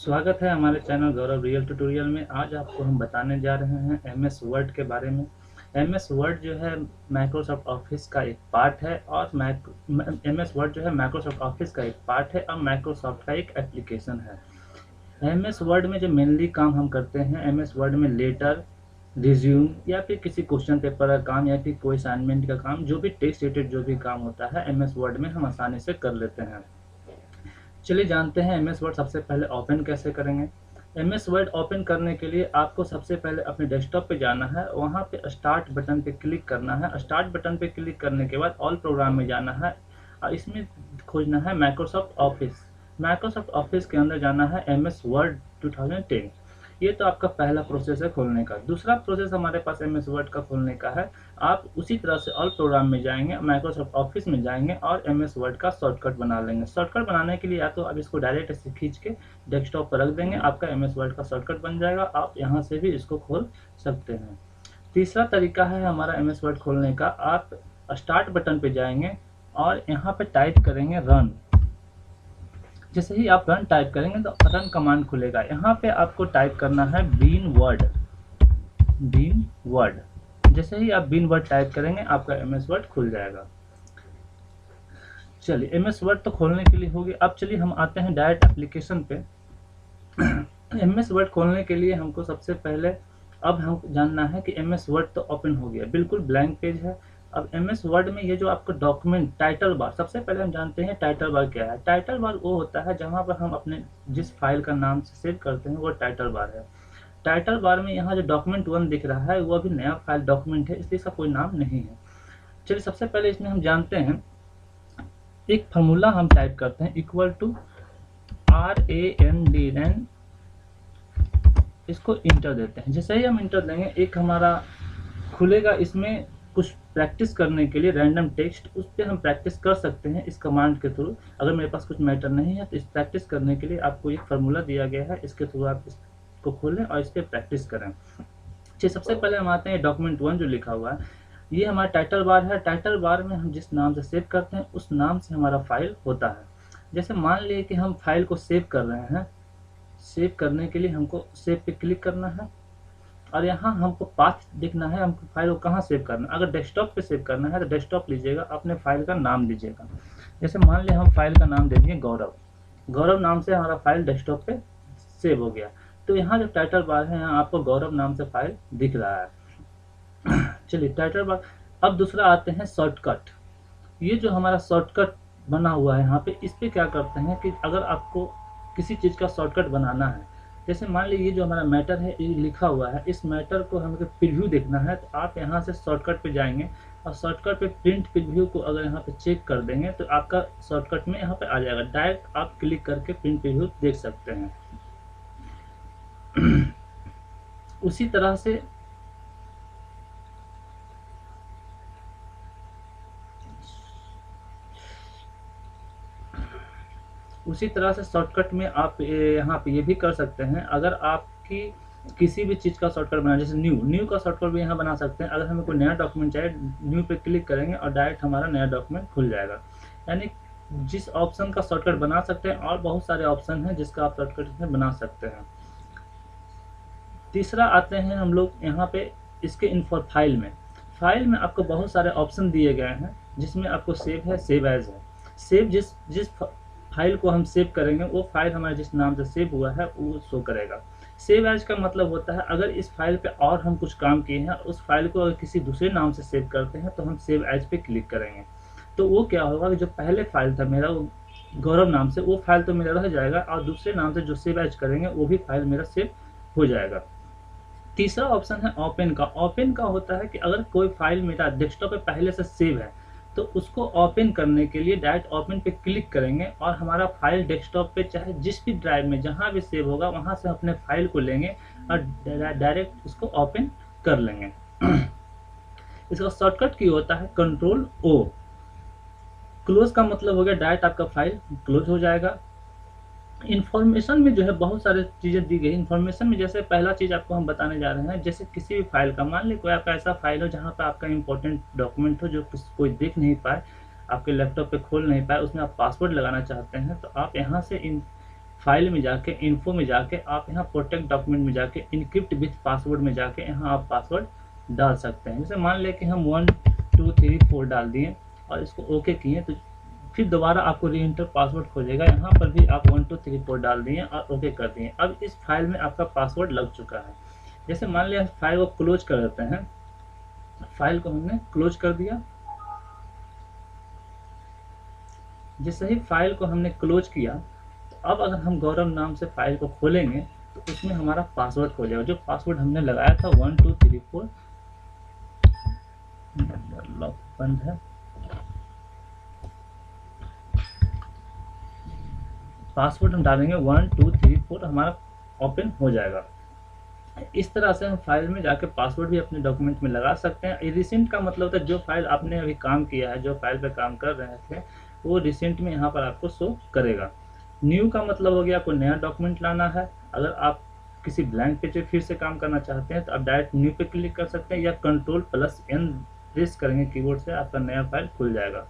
स्वागत है हमारे चैनल गौरव रियल ट्यूटोरियल में। आज आपको हम बताने जा रहे हैं एमएस वर्ड के बारे में। एमएस वर्ड जो है माइक्रोसॉफ्ट ऑफिस का एक पार्ट है और एमएस वर्ड जो है माइक्रोसॉफ्ट ऑफिस का एक पार्ट है और माइक्रोसॉफ्ट का एक एप्लीकेशन है। एमएस वर्ड में जो मेनली काम हम करते हैं, एमएस वर्ड में लेटर, रिज्यूम या फिर किसी क्वेश्चन पेपर का काम या फिर कोई असाइनमेंट का काम, जो भी टेक्स्ट रिलेटेड जो भी काम होता है एमएस वर्ड में हम आसानी से कर लेते हैं। चलिए जानते हैं एमएस वर्ड सबसे पहले ओपन कैसे करेंगे। एमएस वर्ड ओपन करने के लिए आपको सबसे पहले अपने डेस्कटॉप पे जाना है, वहाँ पे स्टार्ट बटन पे क्लिक करना है। स्टार्ट बटन पे क्लिक करने के बाद ऑल प्रोग्राम में जाना है और इसमें खोजना है माइक्रोसॉफ्ट ऑफिस। माइक्रोसॉफ्ट ऑफिस के अंदर जाना है एमएस वर्ड 2010। ये तो आपका पहला प्रोसेस है खोलने का। दूसरा प्रोसेस हमारे पास एमएस वर्ड का खोलने का है। आप उसी तरह से ऑल प्रोग्राम में जाएंगे, माइक्रोसॉफ्ट ऑफिस में जाएंगे और एमएस वर्ड का शॉर्टकट बना लेंगे। शॉर्टकट बनाने के लिए या तो आप इसको डायरेक्ट ऐसे खींच के डेस्कटॉप पर रख देंगे, आपका एमएस वर्ड का शॉर्टकट बन जाएगा। आप यहाँ से भी इसको खोल सकते हैं। तीसरा तरीका है हमारा एमएस वर्ड खोलने का। आप स्टार्ट बटन पे जाएंगे और यहाँ पे टाइप करेंगे रन। जैसे ही आप रन टाइप करेंगे तो रन कमांड खुलेगा। यहाँ पे आपको टाइप करना है बीन वर्ड। बीन वर्ड, जैसे ही आप बीन वर्ड टाइप करेंगे आपका एमएस वर्ड खुल जाएगा। चलिए एमएस वर्ड तो खोलने के लिए होगी। अब चलिए हम आते हैं डायरेक्ट एप्लीकेशन पे। एमएस वर्ड खोलने के लिए हमको सबसे पहले अब हम जानना है कि एमएस वर्ड तो ओपन हो गया, बिल्कुल ब्लैंक पेज है। अब एमएस वर्ड में ये जो आपका डॉक्यूमेंट टाइटल बार, सबसे पहले हम जानते हैं टाइटल बार क्या है। टाइटल बार वो होता है जहाँ पर हम अपने जिस फाइल का नाम से सेव करते हैं वो टाइटल बार है। टाइटल बार में यहाँ जो डॉक्यूमेंट 1 दिख रहा है वो अभी नया फाइल डॉक्यूमेंट है, इसलिए इसका कोई नाम नहीं है। चलिए सबसे पहले इसमें हम जानते हैं, एक फार्मूला हम टाइप करते हैं इक्वल टू RAND, इसको इंटर देते हैं। जैसे ही हम इंटर देंगे एक हमारा खुलेगा, इसमें कुछ प्रैक्टिस करने के लिए रैंडम टेक्स्ट, उस पर हम प्रैक्टिस कर सकते हैं इस कमांड के थ्रू। अगर मेरे पास कुछ मैटर नहीं है तो इस प्रैक्टिस करने के लिए आपको एक फार्मूला दिया गया है, इसके थ्रू आप इसको खोलें और इस पर प्रैक्टिस करें। चलिए सबसे पहले हम आते हैं डॉक्यूमेंट 1 जो लिखा हुआ है, ये हमारा टाइटल बार है। टाइटल बार में हम जिस नाम से सेव करते हैं उस नाम से हमारा फाइल होता है। जैसे मान लिए कि हम फाइल को सेव कर रहे हैं, सेव करने के लिए हमको सेव पे क्लिक करना है और यहाँ हमको पाथ देखना है, हमको फाइल को कहाँ सेव करना है। अगर डेस्कटॉप पे सेव करना है तो डेस्कटॉप लीजिएगा, अपने फाइल का नाम दीजिएगा। जैसे मान लिया हम फाइल का नाम दे दिए गौरव। गौरव नाम से हमारा फाइल डेस्कटॉप पे सेव हो गया। तो यहाँ जो टाइटल बार है यहाँ आपको गौरव नाम से फाइल दिख रहा है। चलिए टाइटल बार। अब दूसरा आते हैं शॉर्टकट। ये जो हमारा शॉर्टकट बना हुआ है यहाँ पे, इस पे क्या करते हैं कि अगर आपको किसी चीज़ का शॉर्टकट बनाना है, जैसे मान लीजिए ये जो हमारा मैटर है ये लिखा हुआ है, इस मैटर को हमें प्रीव्यू देखना है तो आप यहाँ से शॉर्टकट पे जाएंगे और शॉर्टकट पे प्रिंट प्रीव्यू को अगर यहाँ पे चेक कर देंगे तो आपका शॉर्टकट में यहाँ पे आ जाएगा। डायरेक्ट आप क्लिक करके प्रिंट प्रीव्यू देख सकते हैं। उसी तरह से शॉर्टकट में आप यहाँ पे ये भी कर सकते हैं। अगर आपकी किसी भी चीज़ का शॉर्टकट बना, जैसे न्यू का शॉर्टकट भी यहाँ बना सकते हैं। अगर हमें कोई नया डॉक्यूमेंट चाहिए, न्यू पे क्लिक करेंगे और डायरेक्ट हमारा नया डॉक्यूमेंट खुल जाएगा। यानी जिस ऑप्शन का शॉर्टकट बना सकते हैं, और बहुत सारे ऑप्शन हैं जिसका आप शॉर्टकट इसमें बना सकते हैं। तीसरा आते हैं हम लोग यहाँ पे इसके फाइल में। फाइल में आपको बहुत सारे ऑप्शन दिए गए हैं, जिसमें आपको सेव है, सेव एज है। सेव जिस फाइल को हम सेव करेंगे वो फाइल हमारे जिस नाम से सेव हुआ है वो शो करेगा। सेव एज का मतलब होता है अगर इस फाइल पे और हम कुछ काम किए हैं, उस फाइल को अगर किसी दूसरे नाम से सेव करते हैं तो हम सेव एज पे क्लिक करेंगे तो वो क्या होगा कि जो पहले फाइल था मेरा गौरव नाम से, वो फाइल तो मेरा रह जाएगा और दूसरे नाम से जो सेव एज करेंगे वो भी फाइल मेरा सेव हो जाएगा। तीसरा ऑप्शन है ओपन का। ओपन का होता है कि अगर कोई फाइल मेरा डेस्कटॉप पे पहले से सेव है तो उसको ओपन करने के लिए डायरेक्ट ओपन पे क्लिक करेंगे और हमारा फाइल डेस्कटॉप पे चाहे जिस भी ड्राइव में जहाँ भी सेव होगा वहाँ से अपने फाइल को लेंगे और डायरेक्ट उसको ओपन कर लेंगे। इसका शॉर्टकट की होता है Ctrl+O। क्लोज का मतलब हो गया डायरेक्ट आपका फाइल क्लोज हो जाएगा। इन्फॉर्मेशन में जो है बहुत सारी चीज़ें दी गई। इन्फॉर्मेशन में जैसे पहला चीज़ आपको हम बताने जा रहे हैं, जैसे किसी भी फाइल का, मान लीजिए कोई आपका ऐसा फाइल हो जहाँ पे आपका इंपॉर्टेंट डॉक्यूमेंट हो जो कोई देख नहीं पाए, आपके लैपटॉप पे खोल नहीं पाए, उसमें आप पासवर्ड लगाना चाहते हैं तो आप यहाँ से इन फाइल में जाके, इन्फो में जाके, आप यहाँ प्रोटेक्ट डॉक्यूमेंट में जाके, इनक्रिप्ट विथ पासवर्ड में जाके यहाँ आप पासवर्ड डाल सकते हैं। जैसे मान लें कि हम 1 2 3 4 डाल दिए और इसको ओके किए, तो फिर दोबारा आपको री एंटर पासवर्ड खोजेगा। यहाँ पर भी आप 1 2 3 4 डाल दिए और ओके कर दिए। अब इस फाइल में आपका पासवर्ड लग चुका है। जैसे मान लिया फाइल को क्लोज कर देते हैं, फाइल को हमने क्लोज कर दिया। जैसे ही फाइल को हमने क्लोज किया, तो अब अगर हम गौरव नाम से फाइल को खोलेंगे तो उसमें हमारा पासवर्ड खो जाएगा, जो पासवर्ड हमने लगाया था 1 2 3 4। लॉक बंद है, पासवर्ड हम डालेंगे 1 2 3 4, हमारा ओपन हो जाएगा। इस तरह से हम फाइल में जाके पासवर्ड भी अपने डॉक्यूमेंट में लगा सकते हैं। रिसेंट का मतलब होता है जो फाइल आपने अभी काम किया है, जो फाइल पे काम कर रहे थे, वो रिसेंट में यहाँ पर आपको शो करेगा। न्यू का मतलब हो गया कोई नया डॉक्यूमेंट लाना है। अगर आप किसी ब्लैंक पेज पे फिर से काम करना चाहते हैं तो आप डायरेक्ट न्यू पे क्लिक कर सकते हैं, या Ctrl+N प्रेस करेंगे कीबोर्ड से, आपका नया फाइल खुल जाएगा।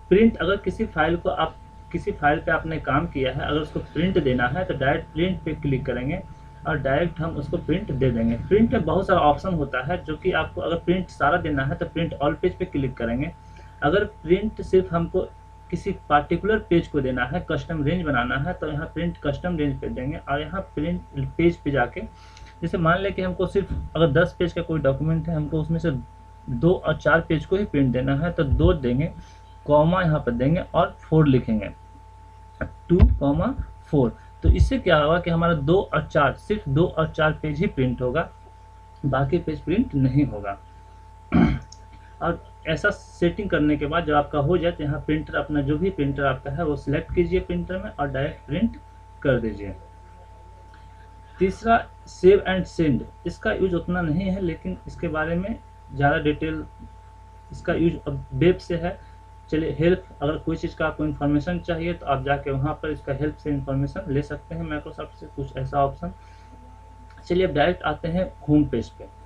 प्रिंट, अगर किसी फाइल को आप किसी फाइल पे आपने काम किया है, अगर उसको प्रिंट देना है तो डायरेक्ट प्रिंट पे क्लिक करेंगे और डायरेक्ट हम उसको प्रिंट दे देंगे। प्रिंट में बहुत सारा ऑप्शन होता है, जो कि आपको अगर प्रिंट सारा देना है तो प्रिंट ऑल पेज पे क्लिक करेंगे। अगर प्रिंट सिर्फ हमको किसी पार्टिकुलर पेज को देना है, कस्टम रेंज बनाना है, तो यहाँ प्रिंट कस्टम रेंज पे देंगे और यहाँ प्रिंट पेज पे जाके, जैसे मान लें कि हमको सिर्फ अगर 10 पेज का कोई डॉक्यूमेंट है, हमको उसमें से 2 और 4 पेज को ही प्रिंट देना है, तो 2 देंगे, कॉमा यहाँ पर देंगे और 4 लिखेंगे, 2,4। तो इससे क्या होगा कि हमारा 2 और 4, सिर्फ 2 और 4 पेज ही प्रिंट होगा, बाकी पेज प्रिंट नहीं होगा। और ऐसा सेटिंग करने के बाद जब आपका हो जाए तो यहाँ प्रिंटर, अपना जो भी प्रिंटर आपका है वो सिलेक्ट कीजिए प्रिंटर में और डायरेक्ट प्रिंट कर दीजिए। तीसरा, सेव एंड सेंड। इसका यूज उतना नहीं है, लेकिन इसके बारे में ज़्यादा डिटेल, इसका यूज अब वेब से है। चलिए, हेल्प, अगर कोई चीज़ का आपको इन्फॉर्मेशन चाहिए तो आप जाके वहाँ पर इसका हेल्प से इन्फॉर्मेशन ले सकते हैं माइक्रोसॉफ्ट से, कुछ ऐसा ऑप्शन। चलिए अब डायरेक्ट आते हैं होम पेज पे।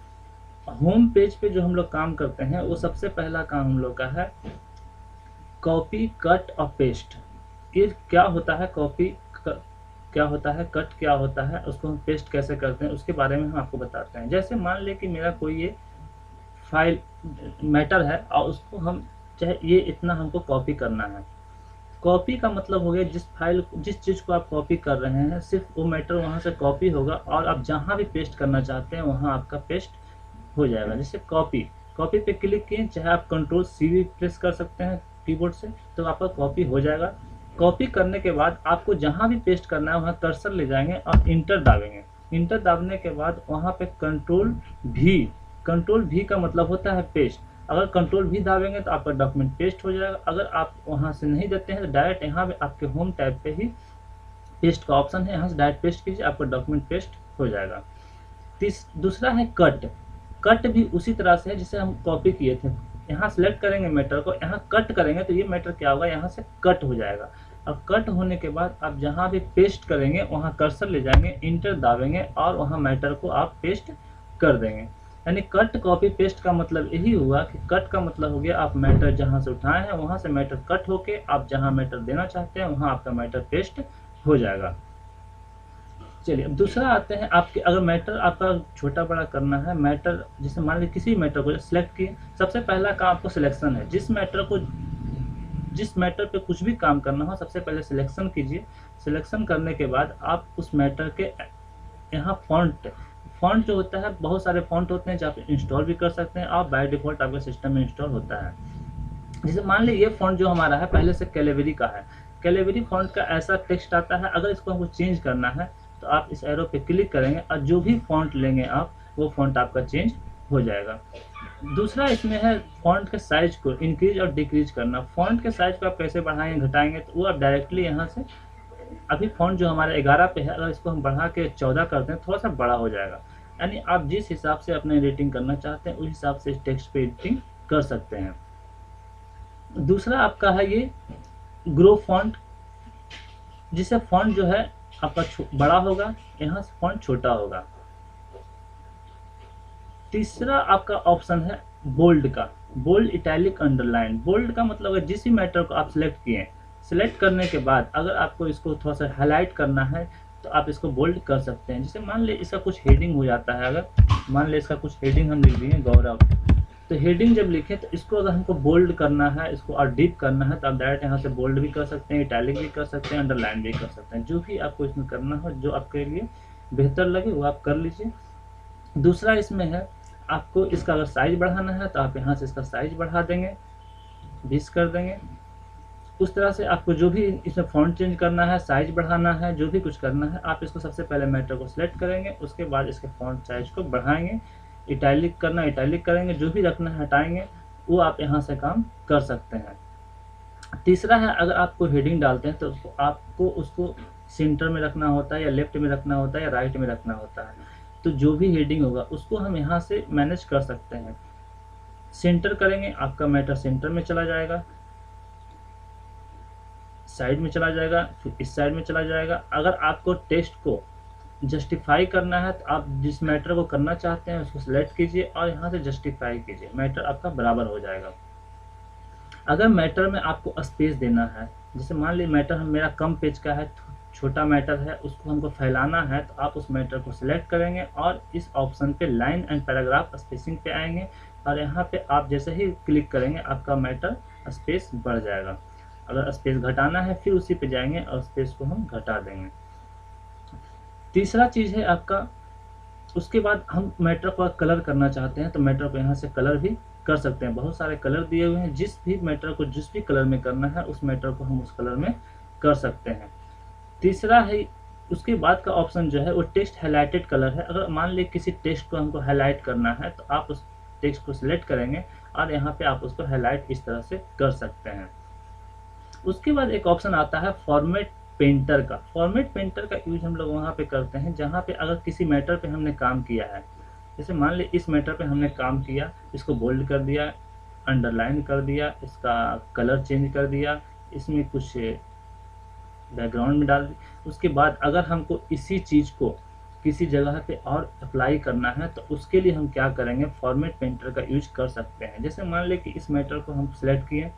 होम पेज पे जो हम लोग काम करते हैं, वो सबसे पहला काम हम लोग का है कॉपी, कट और पेस्ट। ये क्या होता है, कॉपी क्या होता है, कट क्या होता है, उसको हम पेस्ट कैसे करते हैं, उसके बारे में हम आपको बताते हैं। जैसे मान लें कि मेरा कोई ये फाइल मैटर है और उसको हम चाहे ये इतना हमको कॉपी करना है। कॉपी का मतलब हो गया जिस चीज़ को आप कॉपी कर रहे हैं, सिर्फ वो मैटर वहाँ से कॉपी होगा और आप जहाँ भी पेस्ट करना चाहते हैं वहाँ आपका पेस्ट हो जाएगा। जैसे कॉपी पे क्लिक किए, चाहे आप Ctrl+C भी प्रेस कर सकते हैं कीबोर्ड से, तो आपका कॉपी हो जाएगा। कॉपी करने के बाद आपको जहाँ भी पेस्ट करना है वहाँ कर्सर ले जाएंगे और इंटर दाबेंगे। इंटर दाबने के बाद वहाँ पे Ctrl+V का मतलब होता है पेस्ट। अगर Ctrl+V दाबेंगे तो आपका डॉक्यूमेंट पेस्ट हो जाएगा। अगर आप वहाँ से नहीं देते हैं तो डायरेक्ट यहाँ पे आपके होम टैब पे ही पेस्ट का ऑप्शन है, यहाँ से डायरेक्ट पेस्ट कीजिए, आपका डॉक्यूमेंट पेस्ट हो जाएगा। दूसरा है कट भी उसी तरह से है जिसे हम कॉपी किए थे। यहाँ सेलेक्ट करेंगे मैटर को, यहाँ कट करेंगे तो ये मैटर क्या होगा, यहाँ से कट हो जाएगा। अब कट होने के बाद आप जहाँ भी पेस्ट करेंगे वहाँ कर्सर ले जाएंगे, इंटर दाबेंगे और वहाँ मैटर को आप पेस्ट कर देंगे। यानी कट कॉपी पेस्ट का मतलब यही हुआ कि कट का मतलब हो गया आप मैटर जहाँ से उठाए हैं वहाँ से मैटर कट होके आप जहाँ मैटर देना चाहते हैं वहाँ आपका मैटर पेस्ट हो जाएगा। चलिए अब दूसरा आते हैं, आपके अगर मैटर आपका छोटा बड़ा करना है, मैटर जैसे मान लीजिए किसी मैटर को सिलेक्ट किए, सबसे पहला काम आपको सिलेक्शन है। जिस मैटर पे कुछ भी काम करना हो सबसे पहले सिलेक्शन कीजिए। सिलेक्शन करने के बाद आप उस मैटर के यहाँ फॉन्ट जो होता है, बहुत सारे फॉन्ट होते हैं जो आप इंस्टॉल भी कर सकते हैं और बाय डिफॉल्ट आपके सिस्टम में इंस्टॉल होता है। जैसे मान लीजिए ये फॉन्ट जो हमारा है पहले से कैलेवरी का है, कैलेवरी फॉन्ट का ऐसा टेक्स्ट आता है। अगर इसको हमको चेंज करना है तो आप इस एरो पे क्लिक करेंगे और जो भी फॉन्ट लेंगे आप, वो फॉन्ट आपका चेंज हो जाएगा। दूसरा इसमें है फॉन्ट के साइज को इंक्रीज और डिक्रीज करना। फॉन्ट के साइज को आप कैसे बढ़ाएंगे घटाएंगे, तो वो आप डायरेक्टली यहाँ से, अभी फॉन्ट जो हमारे 11 पे है, अगर इसको हम बढ़ा के 14 करते हैं थोड़ा सा बड़ा हो जाएगा। यानी आप जिस हिसाब से अपने एडिटिंग करना चाहते हैं उस हिसाब से टेक्स्ट पे एडिटिंग कर सकते हैं। दूसरा आपका है ये ग्रो फॉन्ट, जिससे फॉन्ट जो है आपका बड़ा होगा, यहाँ से फॉन्ट छोटा होगा। तीसरा आपका ऑप्शन है बोल्ड का, बोल्ड, इटैलिक, अंडरलाइन। बोल्ड का मतलब है जिस भी मैटर को आप सिलेक्ट किए सिलेक्ट करने के बाद अगर आपको इसको थोड़ा सा हाईलाइट करना है तो आप इसको बोल्ड कर सकते हैं। जैसे मान ले इसका कुछ हेडिंग हो जाता है, अगर मान ले इसका कुछ हेडिंग हम लिख दिए गौरव, तो हेडिंग जब लिखे तो इसको अगर हमको बोल्ड करना है, इसको और डीप करना है, तो आप डायरेक्ट यहाँ से बोल्ड भी कर सकते हैं, इटैलिक भी कर सकते हैं, अंडरलाइन भी कर सकते हैं। जो भी आपको इसमें करना हो, जो आपके लिए बेहतर लगे वो आप कर लीजिए। दूसरा इसमें है, आपको इसका अगर साइज बढ़ाना है तो आप यहाँ से इसका साइज बढ़ा देंगे, 20 कर देंगे। उस तरह से आपको जो भी इसमें फॉन्ट चेंज करना है, साइज बढ़ाना है, जो भी कुछ करना है, आप इसको सबसे पहले मैटर को सिलेक्ट करेंगे, उसके बाद इसके फॉन्ट साइज को बढ़ाएंगे, इटैलिक करना इटैलिक करेंगे, जो भी रखना है हटाएंगे, वो आप यहाँ से काम कर सकते हैं। तीसरा है, अगर आपको हेडिंग डालते हैं तो आपको उसको सेंटर में रखना होता है या लेफ्ट में रखना होता है या राइट में रखना होता है। तो जो भी हेडिंग होगा उसको हम यहाँ से मैनेज कर सकते हैं। सेंटर करेंगे, आपका मैटर सेंटर में चला जाएगा, साइड में चला जाएगा, फिर इस साइड में चला जाएगा। अगर आपको टेक्स्ट को जस्टिफाई करना है तो आप जिस मैटर को करना चाहते हैं उसको सिलेक्ट कीजिए और यहाँ से जस्टिफाई कीजिए, मैटर आपका बराबर हो जाएगा। अगर मैटर में आपको स्पेस देना है, जैसे मान लीजिए मैटर मेरा कम पेज का है, छोटा मैटर है, उसको हमको फैलाना है, तो आप उस मैटर को सिलेक्ट करेंगे और इस ऑप्शन पे लाइन एंड पैराग्राफ स्पेसिंग पे आएंगे और यहाँ पे आप जैसे ही क्लिक करेंगे आपका मैटर स्पेस बढ़ जाएगा। अगर स्पेस घटाना है फिर उसी पे जाएंगे और स्पेस को हम घटा देंगे। तीसरा चीज़ है आपका, उसके बाद हम मैटर को कलर करना चाहते हैं तो मैटर को यहाँ से कलर भी कर सकते हैं। बहुत सारे कलर दिए हुए हैं, जिस भी मैटर को जिस भी कलर में करना है उस मैटर को हम उस कलर में कर सकते हैं। तीसरा है, उसके बाद का ऑप्शन जो है वो टेक्स्ट हाईलाइटेड कलर है। अगर मान लीजिए किसी टेक्स्ट को हमको हाईलाइट करना है तो आप उस टेक्स्ट को सिलेक्ट करेंगे और यहाँ पे आप उसको हाईलाइट इस तरह से कर सकते हैं। उसके बाद एक ऑप्शन आता है फॉर्मेट पेंटर का। फॉर्मेट पेंटर का यूज हम लोग वहाँ पे करते हैं जहाँ पे अगर किसी मैटर पे हमने काम किया है, जैसे मान ली इस मैटर पे हमने काम किया, इसको बोल्ड कर दिया, अंडरलाइन कर दिया, इसका कलर चेंज कर दिया, इसमें कुछ बैकग्राउंड में डाल दी। उसके बाद अगर हमको इसी चीज़ को किसी जगह पे और अप्लाई करना है तो उसके लिए हम क्या करेंगे, फॉर्मेट पेंटर का यूज कर सकते हैं। जैसे मान लें कि इस मैटर को हम सिलेक्ट किए,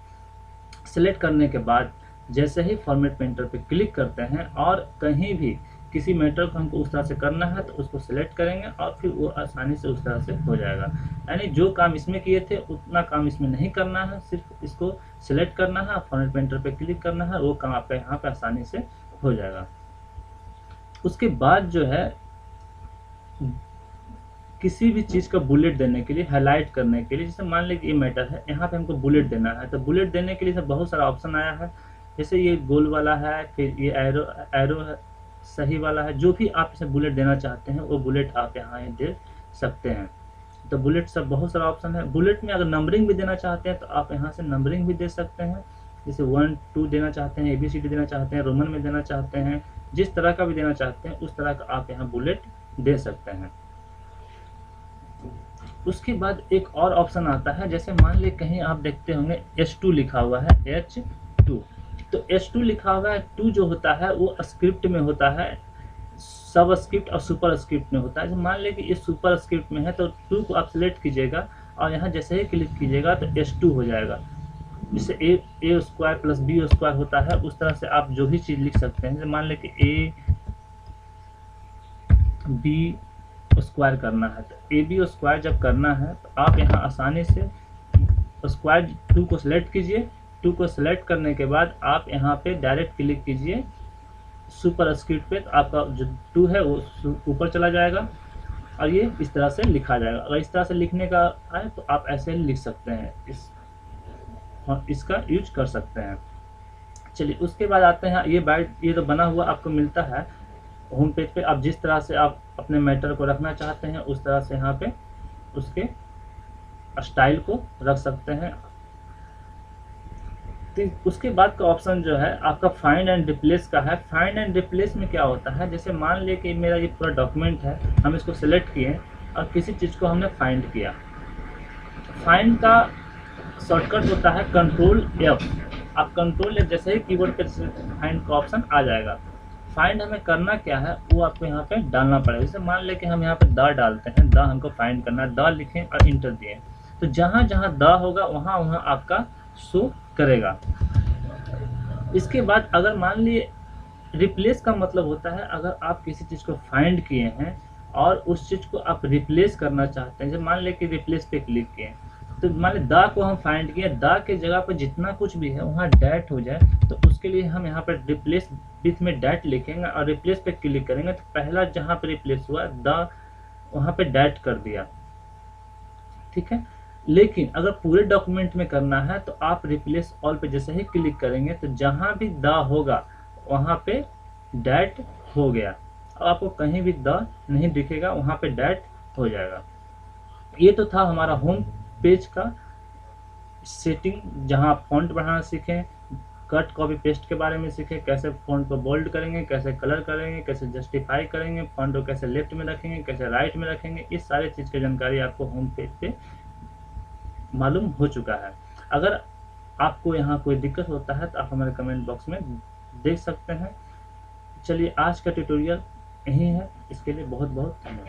सिलेक्ट करने के बाद जैसे ही फॉर्मेट पेंटर पे क्लिक करते हैं और कहीं भी किसी मैटर को हमको उस तरह से करना है तो उसको सिलेक्ट करेंगे और फिर वो आसानी से उस तरह से हो जाएगा। यानी जो काम इसमें किए थे उतना काम इसमें नहीं करना है, सिर्फ इसको सिलेक्ट करना है, फॉर्मेट पेंटर पे क्लिक करना है, वो काम आपका यहाँ पे आसानी से हो जाएगा। उसके बाद जो है किसी भी चीज़ का बुलेट देने के लिए, हाईलाइट करने के लिए, जैसे मान लें कि ये मैटर है, यहाँ पे हमको बुलेट देना है, तो बुलेट देने के लिए बहुत सारा ऑप्शन आया है। जैसे ये गोल वाला है, फिर ये एरो एरो है, सही वाला है, जो भी आप इसे बुलेट देना चाहते हैं वो बुलेट आप यहाँ दे सकते हैं। तो बुलेट सब बहुत सारा ऑप्शन है। बुलेट में अगर नंबरिंग भी देना चाहते हैं तो आप यहाँ से नंबरिंग भी दे सकते हैं, जैसे 1 2 देना चाहते हैं, ABCD देना चाहते हैं, रोमन में देना चाहते हैं, जिस तरह का भी देना चाहते हैं उस तरह का आप यहाँ बुलेट दे सकते हैं। उसके बाद एक और ऑप्शन आता है, जैसे मान ली कहीं आप देखते होंगे H2 लिखा हुआ है, H2, तो H2 लिखा हुआ है, 2 जो होता है वो स्क्रिप्ट में होता है, सब स्क्रिप्ट और सुपर स्क्रिप्ट में होता है। जब मान लें कि ये सुपर स्क्रिप्ट में है तो 2 को आप सिलेक्ट कीजिएगा और यहाँ जैसे ही क्लिक कीजिएगा तो H2 हो जाएगा। जिससे ए स्क्वायर प्लस बी स्क्वायर होता है, उस तरह से आप जो भी चीज़ लिख सकते हैं। जैसे मान लें कि AB स्क्वायर करना है तो AB स्क्वायर जब करना है तो आप यहाँ आसानी से स्क्वायर 2 को सिलेक्ट कीजिए, 2 को सिलेक्ट करने के बाद आप यहाँ पे डायरेक्ट क्लिक कीजिए सुपर स्क्रिप्ट पे, तो आपका जो 2 है वो ऊपर चला जाएगा और ये इस तरह से लिखा जाएगा। अगर इस तरह से लिखने का आए तो आप ऐसे लिख सकते हैं, इसका यूज कर सकते हैं। चलिए उसके बाद आते हैं, ये तो बना हुआ आपको मिलता है होम पेज पे। आप जिस तरह से आप अपने मैटर को रखना चाहते हैं उस तरह से यहाँ पे उसके स्टाइल को रख सकते हैं। तो उसके बाद का ऑप्शन जो है आपका फाइंड एंड रिप्लेस का है। फाइंड एंड रिप्लेस में क्या होता है, जैसे मान ले कि मेरा ये पूरा डॉक्यूमेंट है, हम इसको सिलेक्ट किए और किसी चीज़ को हमने फाइंड किया। फाइंड का शॉर्टकट होता है Ctrl+F। आप Ctrl+F जैसे ही कीबोर्ड पे फाइंड का ऑप्शन आ जाएगा। फाइंड हमें करना क्या है वो आपको यहाँ पे डालना पड़ेगा। जैसे मान ले कि हम यहाँ पे द डालते हैं, द हमको फाइंड करना है, द लिखें और इंटर दिए, तो जहाँ जहाँ द होगा वहाँ वहाँ आपका शो करेगा। इसके बाद अगर मान लिए रिप्लेस का मतलब होता है अगर आप किसी चीज़ को फाइंड किए हैं और उस चीज़ को आप रिप्लेस करना चाहते हैं, जब मान लें कि रिप्लेस पे क्लिक किए, तो मान लें दा को हम फाइंड किए, दा के जगह पर जितना कुछ भी है वहाँ डैट हो जाए, तो उसके लिए हम यहाँ पर रिप्लेस विथ में डैट लिखेंगे और रिप्लेस पे क्लिक करेंगे तो पहला जहाँ पे रिप्लेस हुआ दा वहाँ पे डैट कर दिया, ठीक है। लेकिन अगर पूरे डॉक्यूमेंट में करना है तो आप रिप्लेस ऑल पे जैसे ही क्लिक करेंगे तो जहाँ भी द होगा वहाँ पे डैट हो गया, अब आपको कहीं भी द नहीं दिखेगा, वहाँ पे डैट हो जाएगा। ये तो था हमारा होम पेज का सेटिंग, जहाँ आप फॉन्ट बढ़ाना सीखें, कट कॉपी पेस्ट के बारे में सीखें, कैसे फॉन्ट को बोल्ड करेंगे, कैसे कलर करेंगे, कैसे जस्टिफाई करेंगे, फॉन्ट को कैसे लेफ्ट में रखेंगे, कैसे राइट में रखेंगे, इस सारे चीज़ की जानकारी आपको होम पेज पे मालूम हो चुका है। अगर आपको यहाँ कोई दिक्कत होता है तो आप हमारे कमेंट बॉक्स में देख सकते हैं। चलिए आज का ट्यूटोरियल यही है, इसके लिए बहुत बहुत धन्यवाद।